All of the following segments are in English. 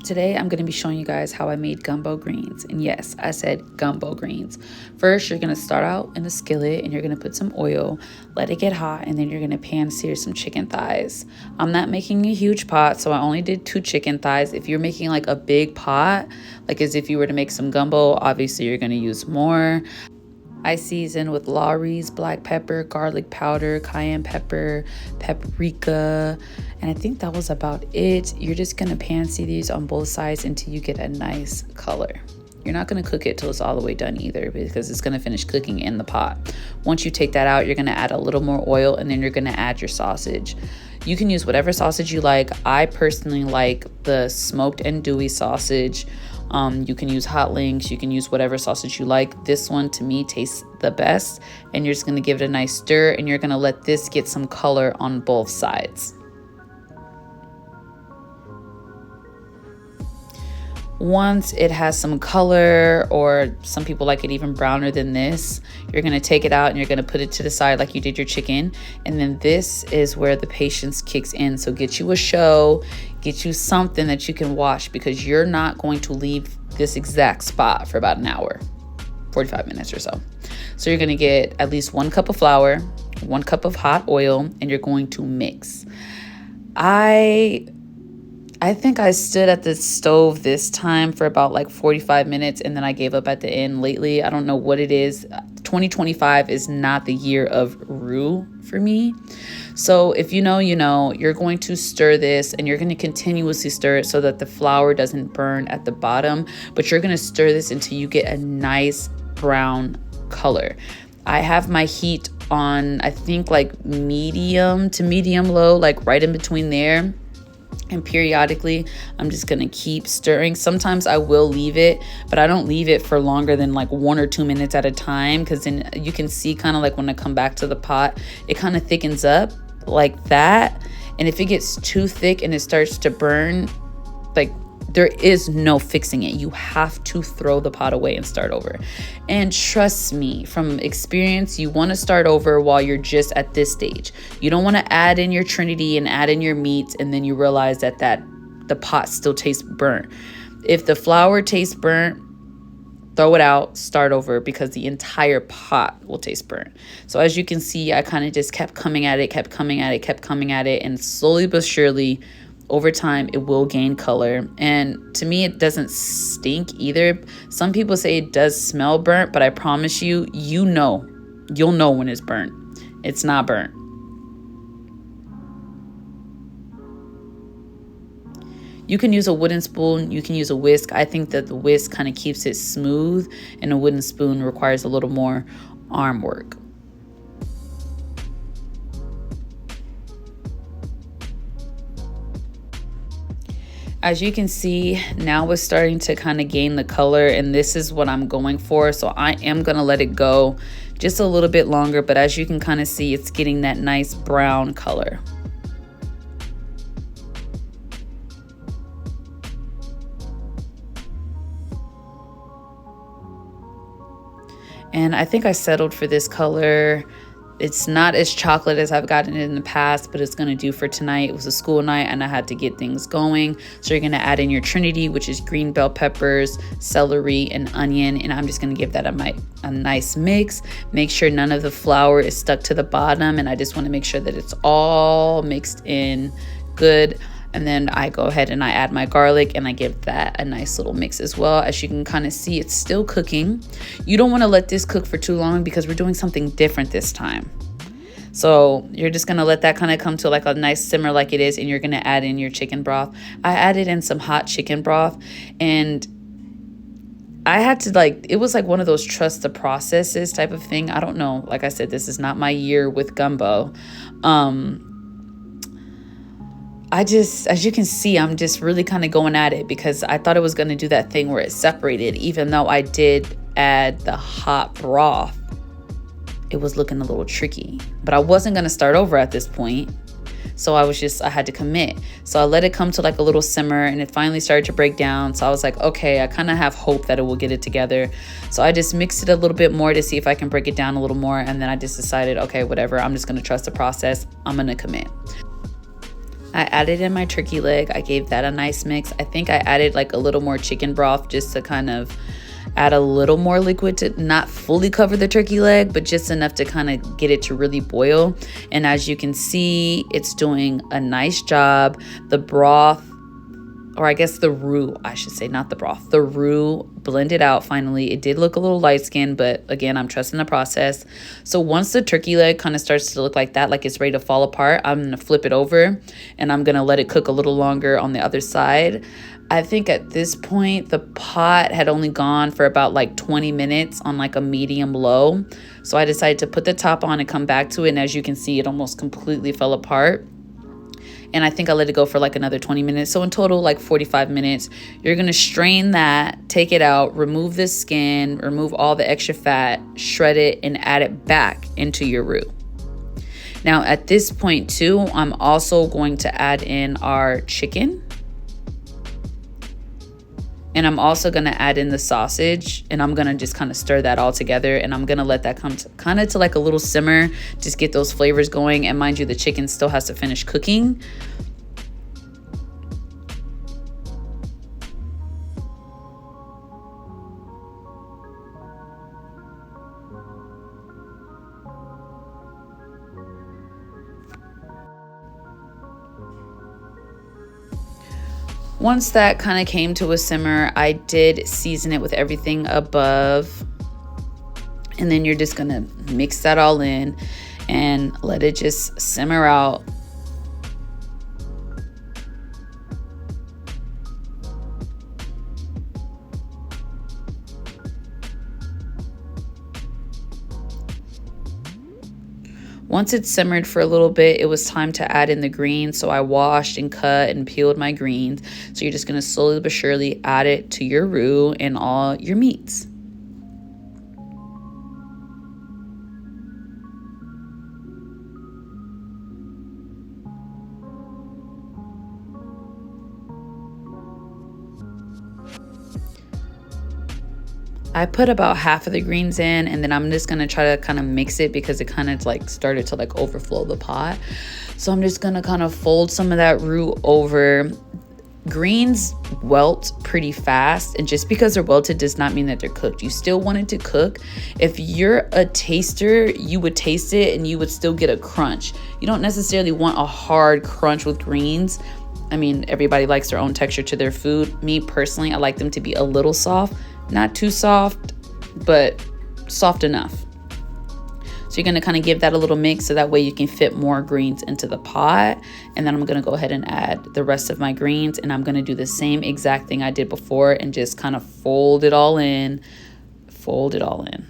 Today, I'm going to be showing you guys how I made gumbo greens. And yes, I said gumbo greens. First, you're going to start out in the skillet and you're going to put some oil, let it get hot, and then you're going to pan sear some chicken thighs. I'm not making a huge pot, so I only did 2 chicken thighs. If you're making like a big pot, like as if you were to make some gumbo, obviously you're going to use more. I season with Lawry's black pepper, garlic powder, cayenne pepper, paprika, and I think that was about it. You're just gonna pan sear these on both sides until you get a nice color. You're not gonna cook it till it's all the way done either, because it's gonna finish cooking in the pot. Once you take that out, you're gonna add a little more oil, and then you're gonna add your sausage. You can use whatever sausage you like. I personally like the smoked andouille sausage. You can use hot links, you can use whatever sausage you like. This one to me tastes the best, and you're just going to give it a nice stir, and you're going to let this get some color on both sides. Once it has some color, or some people like it even browner than this, you're going to take it out and you're going to put it to the side like you did your chicken. And then this is where the patience kicks in. So get you a show, get you something that you can wash, because you're not going to leave this exact spot for about an hour, 45 minutes or so. So you're going to get at least 1 cup of flour, 1 cup of hot oil, and you're going to mix. I think I stood at the stove this time for about like 45 minutes, and then I gave up at the end. Lately, I don't know what it is. 2025 is not the year of roux for me. So if you know, you know, you're going to stir this, and you're going to continuously stir it so that the flour doesn't burn at the bottom, but you're going to stir this until you get a nice brown color. I have my heat on, I think like medium to medium low, like right in between there. And periodically, I'm just going to keep stirring. Sometimes I will leave it, but I don't leave it for longer than like 1 or 2 minutes at a time, because then you can see kind of like when I come back to the pot, it kind of thickens up like that. And if it gets too thick and it starts to burn, like there is no fixing it. You have to throw the pot away and start over. And trust me, from experience, you want to start over while you're just at this stage. You don't want to add in your trinity and add in your meats, and then you realize that the pot still tastes burnt. If the flour tastes burnt, throw it out, start over, because the entire pot will taste burnt. So as you can see, I kind of just kept coming at it, and slowly but surely, over time, it will gain color. And to me, it doesn't stink either. Some people say it does smell burnt, but I promise you, you'll know when it's burnt. It's not burnt. You can use a wooden spoon, you can use a whisk. I think that the whisk kind of keeps it smooth, and a wooden spoon requires a little more arm work. As you can see, now it's starting to kind of gain the color, and this is what I'm going for. So I am going to let it go just a little bit longer, but as you can kind of see, it's getting that nice brown color. And I think I settled for this color. It's not as chocolate as I've gotten it in the past, but it's going to do for tonight. It was a school night and I had to get things going. So you're going to add in your trinity, which is green bell peppers, celery, and onion. And I'm just going to give that a nice mix. Make sure none of the flour is stuck to the bottom. And I just want to make sure that it's all mixed in good. And then I go ahead and I add my garlic, and I give that a nice little mix as well. As you can kind of see, it's still cooking. You don't want to let this cook for too long, because we're doing something different this time. So you're just going to let that kind of come to like a nice simmer like it is, and you're going to add in your chicken broth. I added in some hot chicken broth, and I had to it was like one of those trust the processes type of thing. I don't know. Like I said, this is not my year with gumbo. As you can see, I'm just really kind of going at it, because I thought it was going to do that thing where it separated. Even though I did add the hot broth, it was looking a little tricky. But I wasn't going to start over at this point. So I had to commit. So I let it come to like a little simmer, and it finally started to break down. So I was like, okay, I kind of have hope that it will get it together. So I just mixed it a little bit more to see if I can break it down a little more. And then I just decided, okay, whatever, I'm just going to trust the process. I'm going to commit. I added in my turkey leg. I gave that a nice mix. I think I added like a little more chicken broth just to kind of add a little more liquid to not fully cover the turkey leg, but just enough to kind of get it to really boil. And as you can see, it's doing a nice job. The broth, or I guess the roux, I should say, not the broth, the roux blended out finally. It did look a little light skinned, but again, I'm trusting the process. So once the turkey leg kind of starts to look like that, like it's ready to fall apart, I'm gonna flip it over and I'm gonna let it cook a little longer on the other side. I think at this point, the pot had only gone for about like 20 minutes on like a medium low. So I decided to put the top on and come back to it. And as you can see, it almost completely fell apart. And I think I let it go for like another 20 minutes. So in total, like 45 minutes. You're going to strain that, take it out, remove the skin, remove all the extra fat, shred it, and add it back into your roux. Now at this point too, I'm also going to add in our chicken. And I'm also going to add in the sausage, and I'm going to just kind of stir that all together, and I'm going to let that come to kind of to like a little simmer, just get those flavors going. And mind you, the chicken still has to finish cooking. Once that kind of came to a simmer, I did season it with everything above. And then you're just going to mix that all in and let it just simmer out. Once it simmered for a little bit, it was time to add in the greens. So I washed and cut and peeled my greens. So you're just going to slowly but surely add it to your roux and all your meats. I put about half of the greens in, and then I'm just gonna try to kind of mix it because it kind of like started to like overflow the pot. So I'm just gonna kind of fold some of that roux over. Greens wilt pretty fast, and just because they're wilted does not mean that they're cooked. You still want it to cook. If you're a taster, you would taste it and you would still get a crunch. You don't necessarily want a hard crunch with greens. I mean, everybody likes their own texture to their food. Me personally, I like them to be a little soft. Not too soft, but soft enough. So you're going to kind of give that a little mix so that way you can fit more greens into the pot. And then I'm going to go ahead and add the rest of my greens. And I'm going to do the same exact thing I did before and just kind of fold it all in. Fold it all in.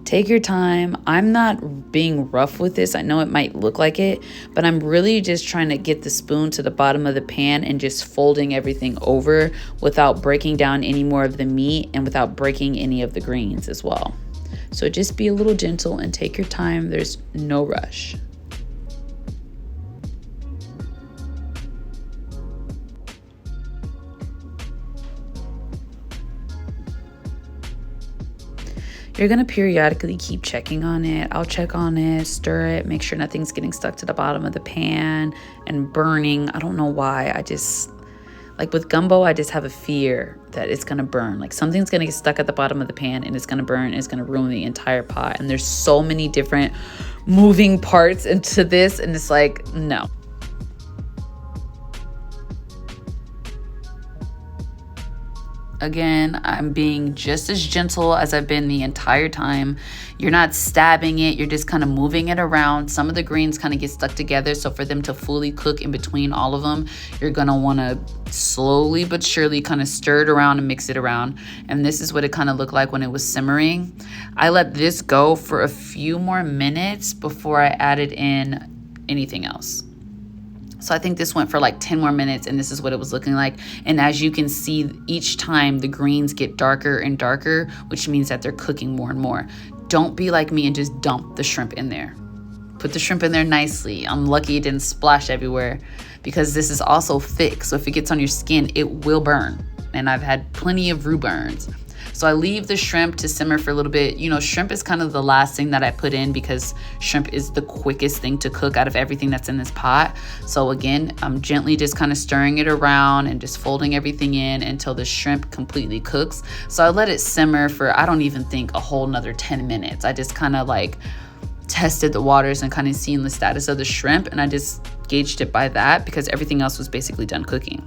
Take your time. I'm not being rough with this. I know it might look like it, but I'm really just trying to get the spoon to the bottom of the pan and just folding everything over without breaking down any more of the meat and without breaking any of the greens as well. So just be a little gentle and take your time. There's no rush. You're going to periodically keep checking on it. I'll check on it, stir it, make sure nothing's getting stuck to the bottom of the pan and burning. I don't know why. I just, like with gumbo, I just have a fear that it's going to burn. Like something's going to get stuck at the bottom of the pan and it's going to burn and it's going to ruin the entire pot. And there's so many different moving parts into this, and it's like, no. Again, I'm being just as gentle as I've been the entire time. You're not stabbing it, you're just kind of moving it around. Some of the greens kind of get stuck together, so for them to fully cook in between all of them, you're gonna wanna slowly but surely kind of stir it around and mix it around. And this is what it kind of looked like when it was simmering. I let this go for a few more minutes before I added in anything else. So I think this went for like 10 more minutes, and this is what it was looking like. And as you can see, each time the greens get darker and darker, which means that they're cooking more and more. don't be like me and just dump the shrimp in there. Put the shrimp in there nicely. I'm lucky it didn't splash everywhere because this is also thick. So if it gets on your skin, it will burn. And I've had plenty of roux burns. So I leave the shrimp to simmer for a little bit. You know, shrimp is kind of the last thing that I put in because shrimp is the quickest thing to cook out of everything that's in this pot. So again, I'm gently just kind of stirring it around and just folding everything in until the shrimp completely cooks. So I let it simmer for, I don't even think, a whole nother 10 minutes. I just kind of like tested the waters and kind of seen the status of the shrimp, and I just gauged it by that because everything else was basically done cooking.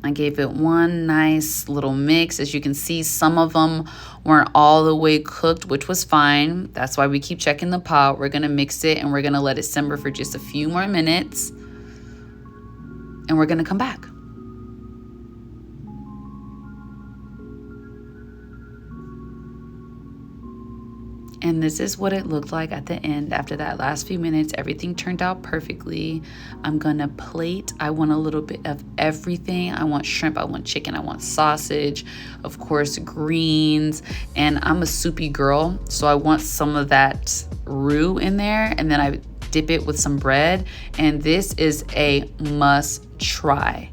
I gave it one nice little mix. As you can see, some of them weren't all the way cooked, which was fine. That's why we keep checking the pot. We're gonna mix it and we're gonna let it simmer for just a few more minutes. And we're gonna come back. And this is what it looked like at the end. After that last few minutes, everything turned out perfectly. I'm gonna plate. I want a little bit of everything. I want shrimp, I want chicken, I want sausage, of course, greens. And I'm a soupy girl, so I want some of that roux in there. And then I dip it with some bread. And this is a must try.